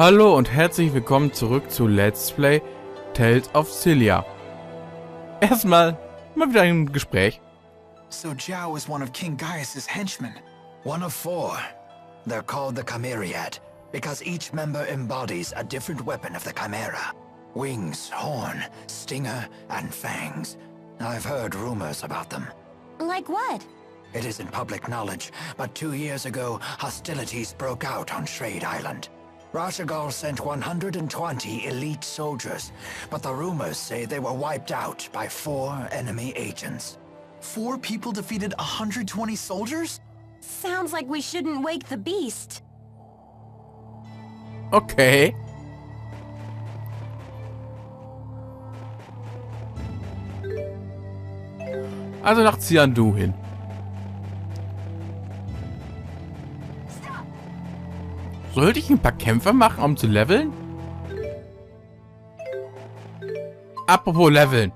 Hallo und herzlich willkommen zurück zu Let's Play Tales of Xillia. Erstmal mal wieder ein Gespräch. So Zhao is one of King Gaius's henchmen. One of 4. They're called the Chimeriad, because each member embodies a different weapon of the Chimera. Wings, horn, stinger, and fangs. I've heard rumors about them. Like what? It isn't public knowledge, but 2 years ago, hostilities broke out on Shrade Island. Rashagal sent 120 elite soldiers, but the rumors say they were wiped out by 4 enemy agents. 4 people defeated 120 soldiers? Sounds like we shouldn't wake the beast. Okay. Also nach Xiandu hin. Sollte ich ein paar Kämpfe machen, um zu leveln? Apropos leveln.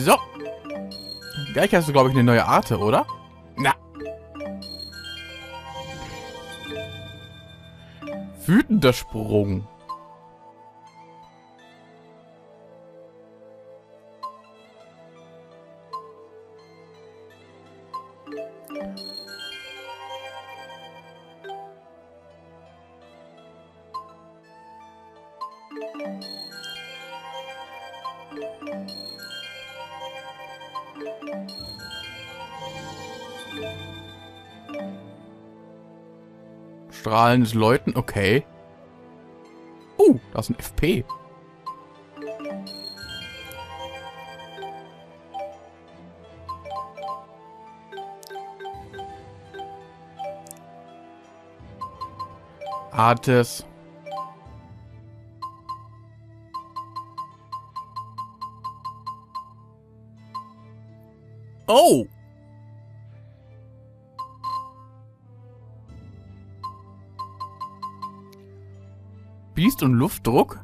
So. Gleich hast du, glaube ich, eine neue Arte, oder? Na. Wütender Sprung. Strahlendes Läuten, okay. Da ist ein FP. Artes. Oh! Biest und Luftdruck?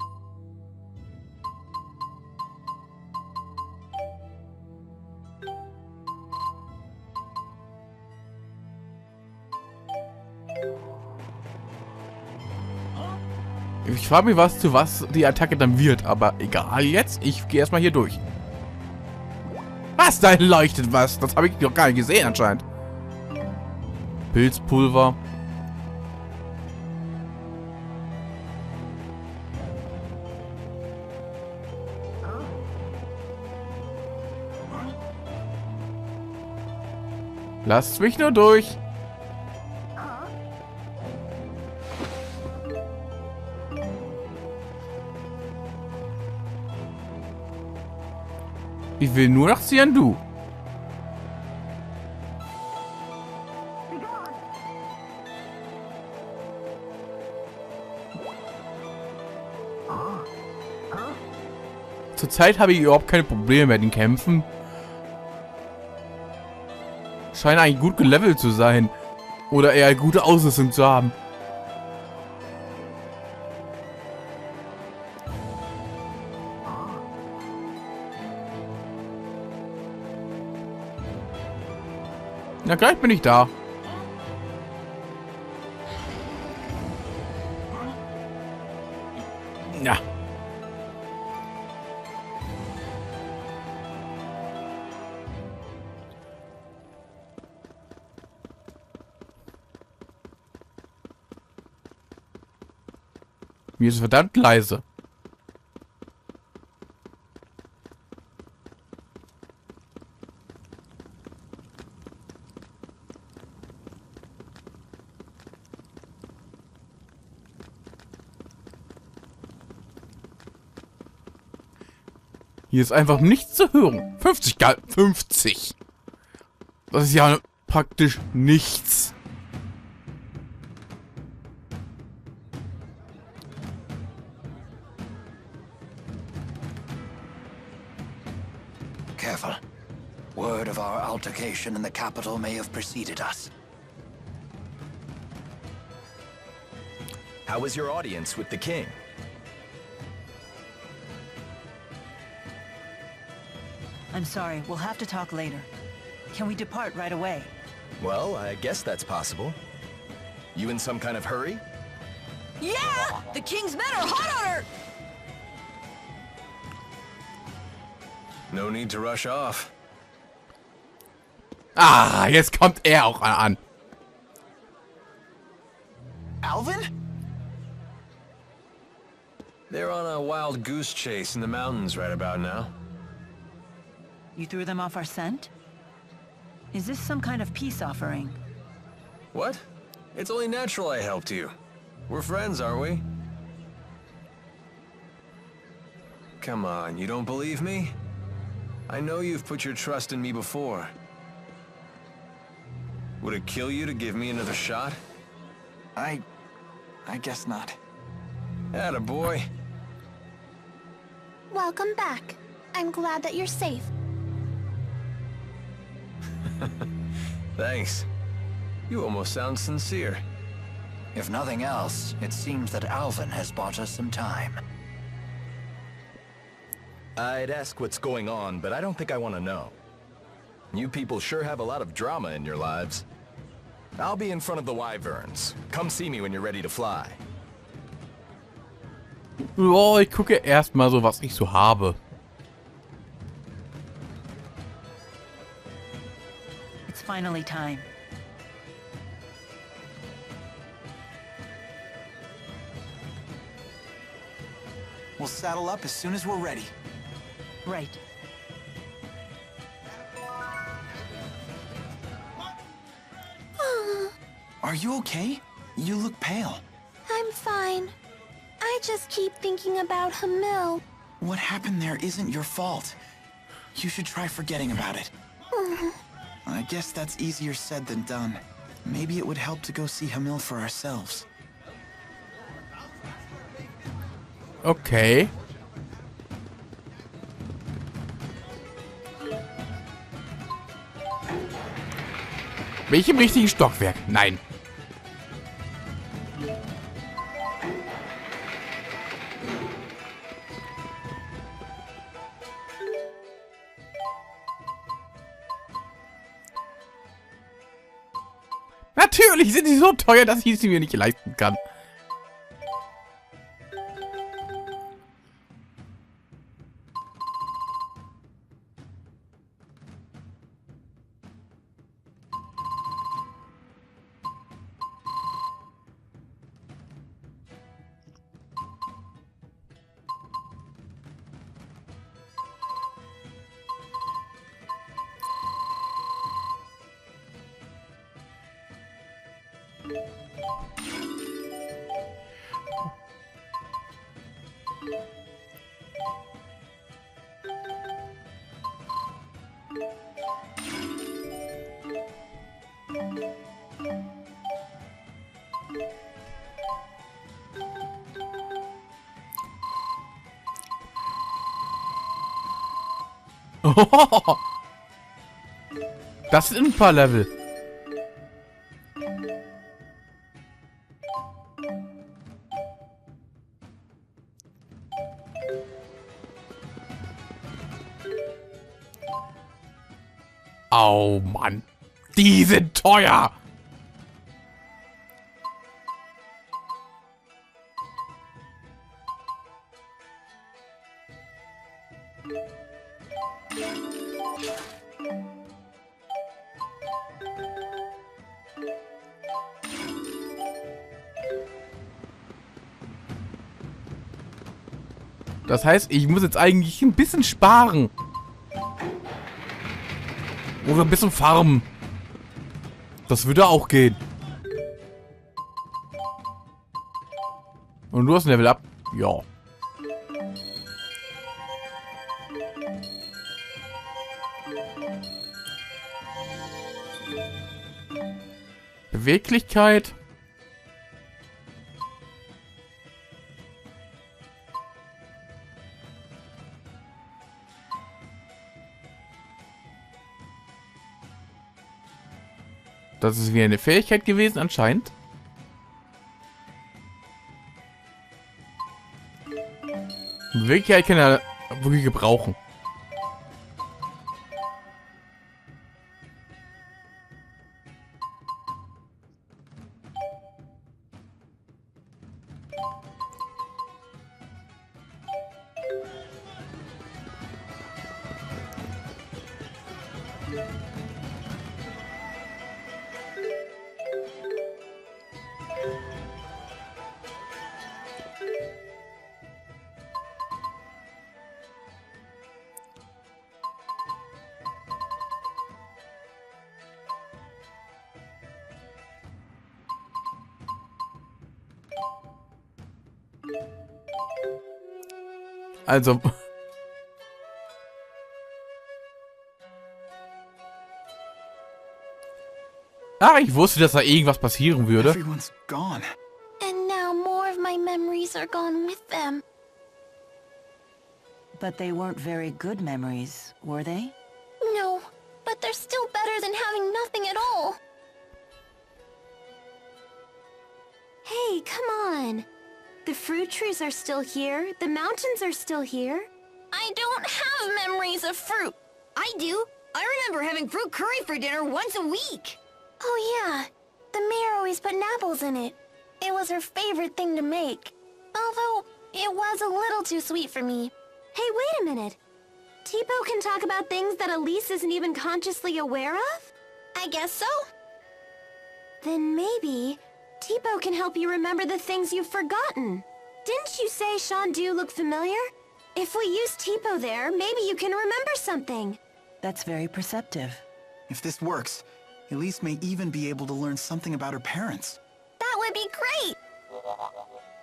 Ich frage mich, was die Attacke dann wird, aber egal jetzt. Ich gehe erstmal hier durch. Was? Da leuchtet was. Das habe ich noch gar nicht gesehen anscheinend. Pilzpulver. Lasst mich nur durch. Ich will nur nach Xiandu. Zurzeit habe ich überhaupt keine Probleme mit den Kämpfen. Scheint eigentlich gut gelevelt zu sein. Oder eher gute Ausrüstung zu haben. Na, gleich bin ich da. Ja. Mir ist verdammt leise. Hier ist einfach nichts zu hören. 50. Das ist ja praktisch nichts. careful. Word of our altercation in the capital may have preceded us. How was your audience with the king? I'm sorry, we'll have to talk later. Can we depart right away? Well, I guess that's possible. You in some kind of hurry? Yeah! The king's men are hot on her! No need to rush off. Ah, jetzt kommt er auch an. Alvin? They're on a wild goose chase in the mountains right about now. You threw them off our scent? Is this some kind of peace offering? What? It's only natural I helped you. We're friends, aren't we? Come on, you don't believe me? I know you've put your trust in me before. Would it kill you to give me another shot? I guess not. Atta boy. Welcome back. I'm glad that you're safe. Thanks. You almost sound sincere. If nothing else, it seems that Alvin has bought us some time. I'd ask what's going on, but I don't think I want to know. You people sure have a lot of drama in your lives. I'll be in front of the Wyverns. Come see me when you're ready to fly. Oh, ich gucke erstmal so, was ich so habe. It's finally time. We'll saddle up as soon as we're ready. Right. Are you okay? You look pale. I'm fine. I just keep thinking about Hamil. What happened there isn't your fault. You should try forgetting about it. I guess that's easier said than done. Maybe it would help to go see Hamil for ourselves. Okay. Bin ich im richtigen Stockwerk? Nein. Natürlich sind sie so teuer, dass ich sie mir nicht leisten kann. Das sind ein paar Level. Oh Mann. Die sind teuer. Das heißt, ich muss jetzt eigentlich ein bisschen sparen. Oder ein bisschen farmen. Das würde auch gehen. Und du hast ein Level up. Ja. Beweglichkeit. Das ist wieder eine Fähigkeit gewesen, anscheinend. In Wirklichkeit kann er wirklich gebrauchen. Also. Ah, ich wusste, dass da irgendwas passieren würde. Everyone's gone. And now more of my memories are gone with them. But they weren't very good memories, were they? No, but they're still better than having nothing at all. Hey, come on. The fruit trees are still here. The mountains are still here. I don't have memories of fruit. I do. I remember having fruit curry for dinner once a week. Oh yeah, the mayor always put apples in it. It was her favorite thing to make. Although, it was a little too sweet for me. Hey, wait a minute. Tipo can talk about things that Elise isn't even consciously aware of? I guess so. Then maybe Tipo can help you remember the things you've forgotten. Didn't you say Shandu looked familiar? If we use Tipo there, maybe you can remember something. That's very perceptive. If this works, Elise may even be able to learn something about her parents. That would be great.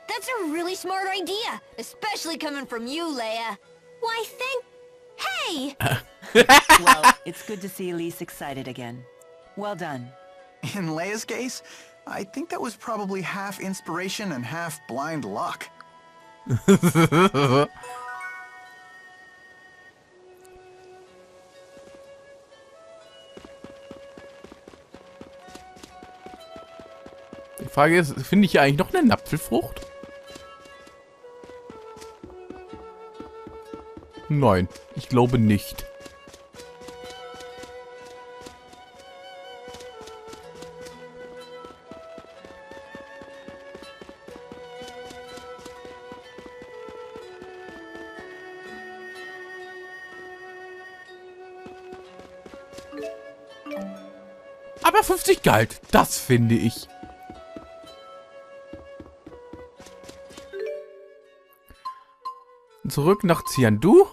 That's a really smart idea, especially coming from you, Leia. Why, Hey! Well, it's good to see Elise excited again. Well done. In Leia's case, I think that was probably half inspiration and half blind luck. Die Frage ist, finde ich hier eigentlich noch eine Apfelfrucht? Nein, ich glaube nicht. Aber 50 galt, das finde ich. Zurück nach Xiandu.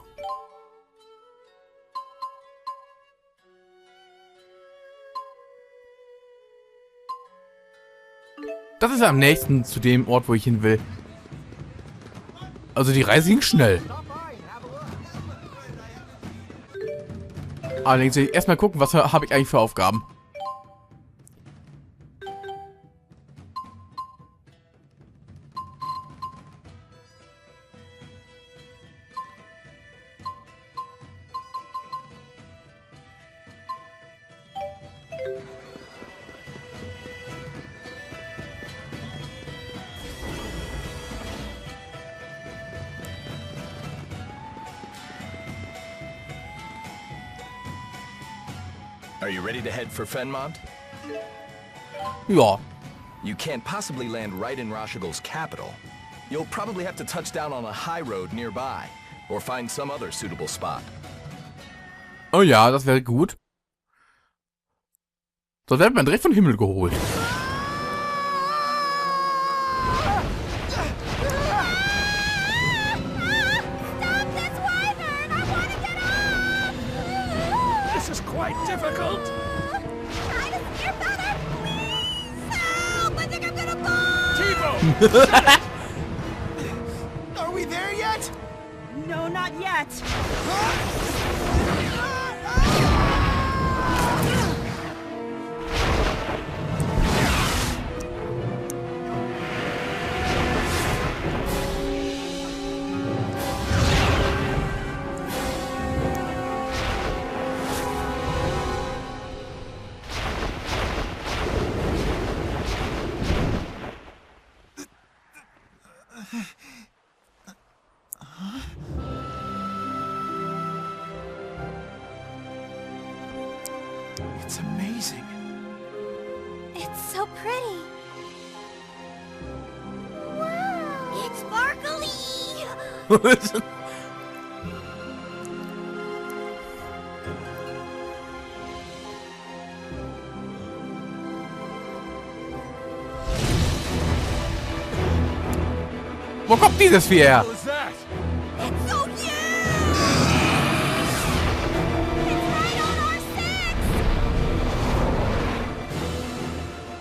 Das ist am nächsten zu dem Ort, wo ich hin will. Also die Reise ging schnell. Allerdings will ich erstmal gucken, was habe ich eigentlich für Aufgaben. Are you ready to head for Fenmont? Ja. You can't possibly land right in Rashigol's capital. You'll probably have to touch down on a high road nearby, or find some other suitable spot. Oh ja, das wäre gut. So wird man direkt vom Himmel geholt. Difficult. Try to steer better, please! Help! I think I'm gonna fall! Tipo! Are we there yet? No, not yet. It's amazing. It's so pretty. Wow! It's sparkly! Wo kommt dieses Vieh her? It's so huge! It's right on our six!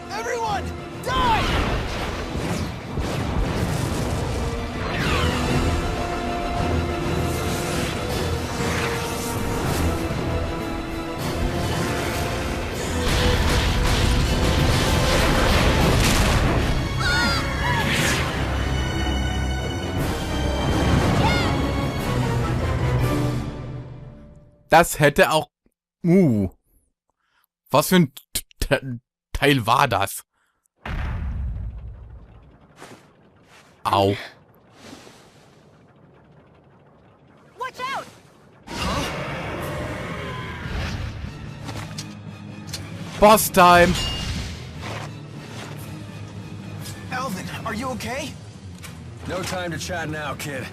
Everyone, die! Das hätte auch... Was für ein Teil war das? Au. Watch out! Boss Time. Alvin, are you okay? No time to chat now, kid.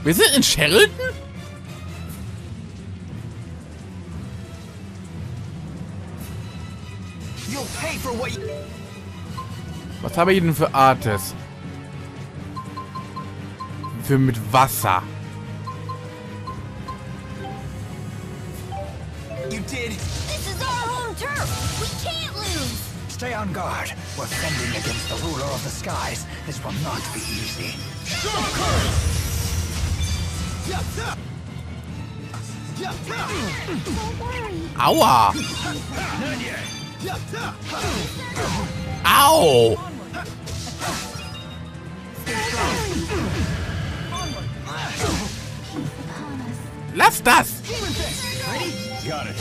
Wir sind in Sharilton? You'll pay for what you... Was habe ich denn für Artes? Für mit Wasser. You did. This is our home turf! We can't lose! Stay on guard. We're fending against the ruler of the skies. This will not be easy. Don't worry. Aua! Au! Lass das! Got it.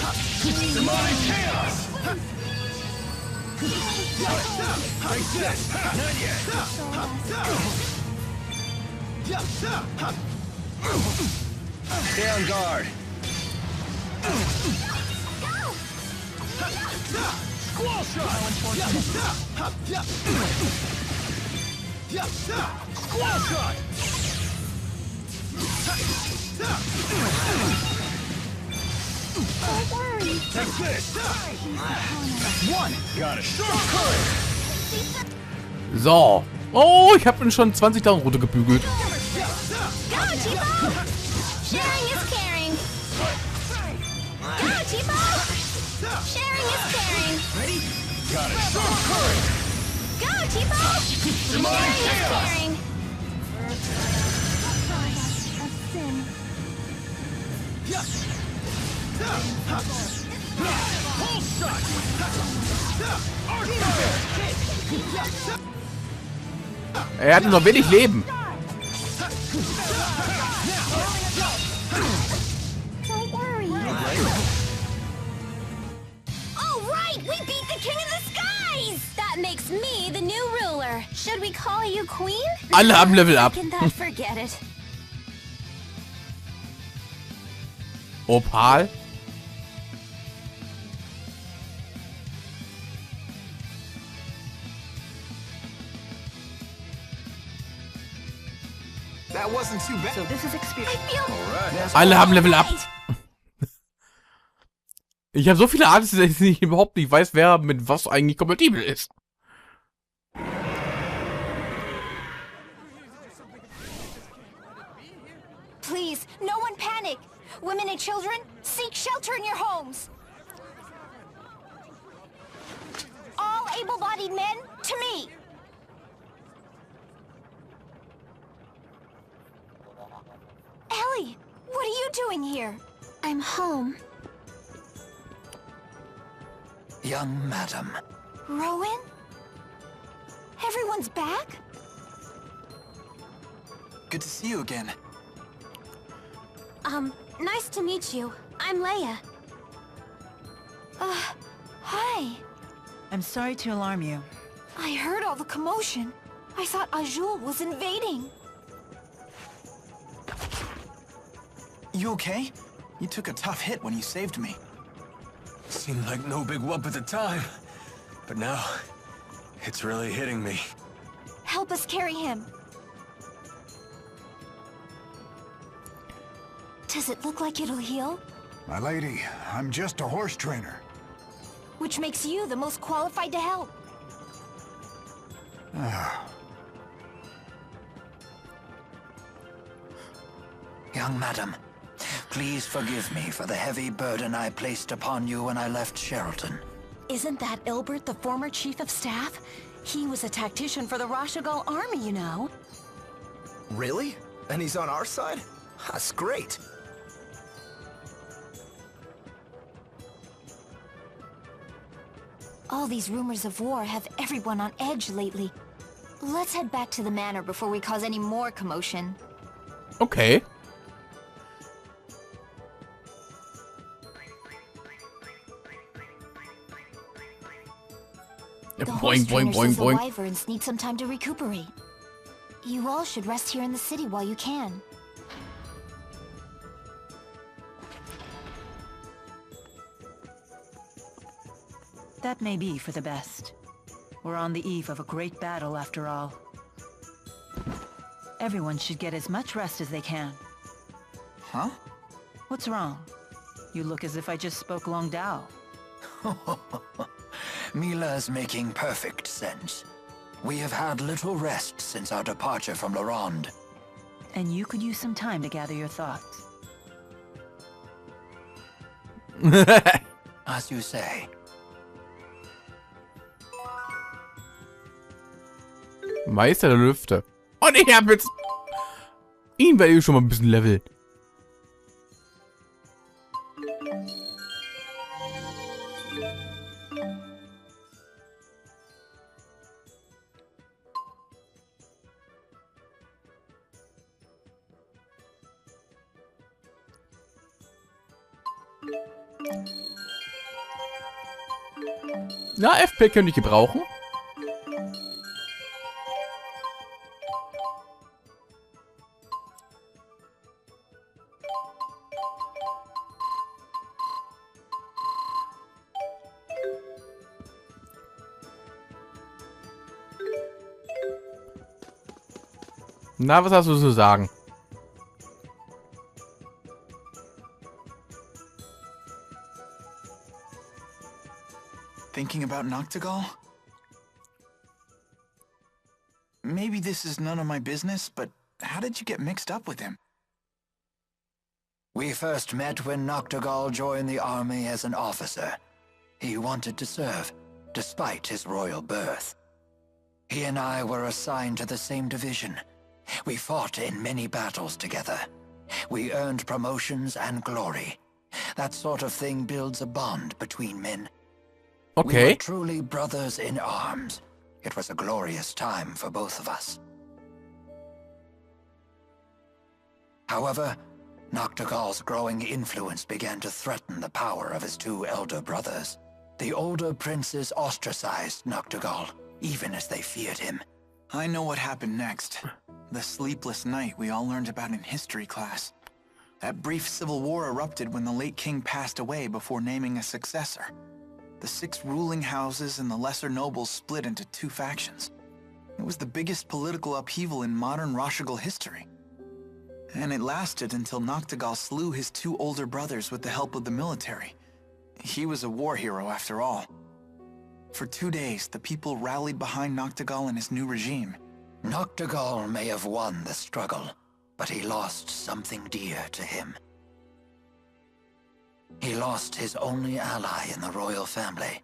Demonic chaos! Like this! Not yet! Stay on guard! Squall shot! Squall shot! Don't worry. Take this! One. Got it. Strong current! So. Oh, ich habe ihn schon 20.000 runtergebügelt. Go, T-Bone! Sharing is caring. Go, T-Bone! Sharing is caring. Ready? Got it. Strong current! Go, T-Bone! Sharing is caring. Pulse shot! Er hatte noch wenig Leben. Don't worry. All right, we beat the King of the Skies. That makes me the new ruler. Should we call you Queen? Alle haben Level up. Can that forget it? Opal. That wasn't too bad. So this is experience. I feel Alle haben Level up. Ich habe so viele Arten, dass ich überhaupt nicht weiß, wer mit was eigentlich kompatibel ist. Please, no one panic. Women and children, seek shelter in your homes. All able-bodied men, to me. Ellie, what are you doing here? I'm home. Young madam. Rowan? Everyone's back? Good to see you again. Nice to meet you. I'm Leia. Hi. I'm sorry to alarm you. I heard all the commotion. I thought auj-oule was invading. You okay? You took a tough hit when you saved me. Seemed like no big whoop at the time, but now it's really hitting me. Help us carry him. Does it look like it'll heal? My lady, I'm just a horse trainer. Which makes you the most qualified to help. Young madam, please forgive me for the heavy burden I placed upon you when I left Sharilton. Isn't that Ilbert, the former chief of staff? He was a tactician for the Rashagal army, you know. Really? And he's on our side? That's great. All these rumors of war have everyone on edge lately. Let's head back to the manor before we cause any more commotion. Okay. The Boing, horse boing, trainer boing, says the boing. wyverns need some time to recuperate. You all should rest here in the city while you can. That may be for the best. We're on the eve of a great battle, after all. Everyone should get as much rest as they can. Huh? What's wrong? You look as if I just spoke Long Dao. Mila's making perfect sense. We have had little rest since our departure from La Ronde. And you could use some time to gather your thoughts. As you say. Meister der Lüfte. Und ich hab jetzt... Ihn werde ich schon mal ein bisschen leveln. Na, FP könnte ich gebrauchen. Na, was hast du zu sagen? Thinking about Noctigal? Maybe this is none of my business, but how did you get mixed up with him? We first met when Noctigal joined the army as an officer. He wanted to serve, despite his royal birth. He and I were assigned to the same division. We fought in many battles together. We earned promotions and glory. That sort of thing builds a bond between men. Okay. We were truly brothers in arms. It was a glorious time for both of us. However, Noctigal's growing influence began to threaten the power of his two elder brothers. The older princes ostracized Noctigal, even as they feared him. I know what happened next. The sleepless night we all learned about in history class. That brief civil war erupted when the late king passed away before naming a successor. The 6 ruling houses and the lesser nobles split into 2 factions. It was the biggest political upheaval in modern Rashagal history. And it lasted until Noctigal slew his 2 older brothers with the help of the military. He was a war hero after all. For 2 days, the people rallied behind Noctigal and his new regime. Noctigal may have won the struggle, but he lost something dear to him. He lost his only ally in the royal family,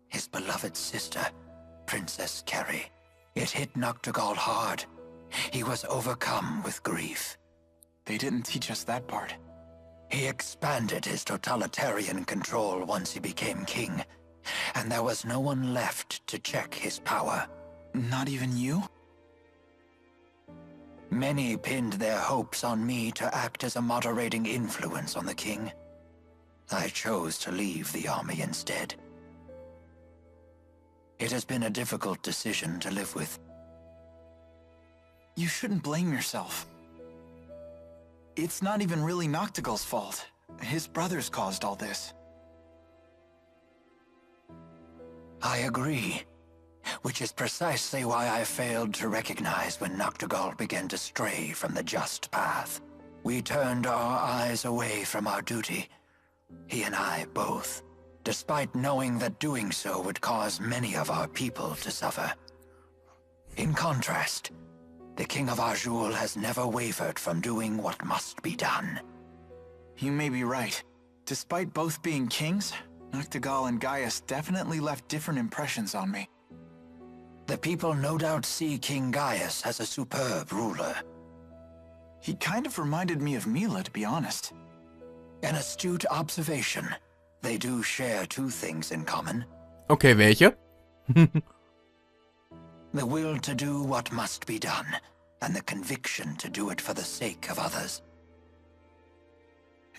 his beloved sister, Princess Carrie. It hit Noctigal hard. He was overcome with grief. They didn't teach us that part. He expanded his totalitarian control once he became king, and there was no one left to check his power. Not even you? Many pinned their hopes on me to act as a moderating influence on the king. I chose to leave the army instead. It has been a difficult decision to live with. You shouldn't blame yourself. It's not even really Noctigal's fault. His brothers caused all this. I agree. Which is precisely why I failed to recognize when Noctigal began to stray from the just path. We turned our eyes away from our duty. He and I both. Despite knowing that doing so would cause many of our people to suffer. In contrast, the King of Auj-oule has never wavered from doing what must be done. You may be right. Despite both being kings, Noctigal and Gaius definitely left different impressions on me. The people no doubt see King Gaius as a superb ruler. He kind of reminded me of Mila, to be honest. An astute observation. They do share two things in common. Okay, welche? The will to do what must be done, and the conviction to do it for the sake of others.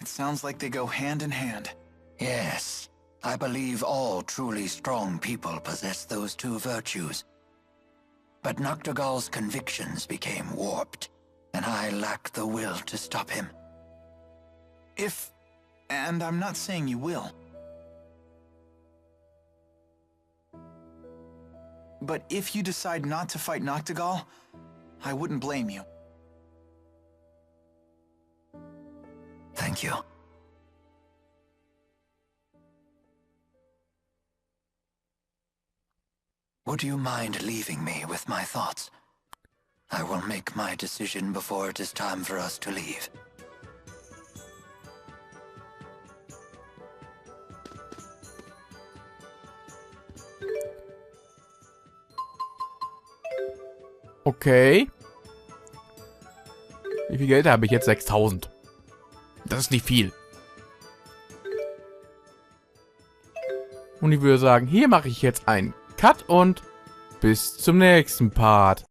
It sounds like they go hand in hand. Yes, I believe all truly strong people possess those two virtues. But Noctigal's convictions became warped, and I lacked the will to stop him. And I'm not saying you will. But if you decide not to fight Noctigal, I wouldn't blame you. Thank you. Would you mind leaving me with my thoughts? I will make my decision before it is time for us to leave. Okay. Wie viel Geld habe ich jetzt? 6000. Das ist nicht viel. Und ich würde sagen, hier mache ich jetzt einen Cut und bis zum nächsten Part.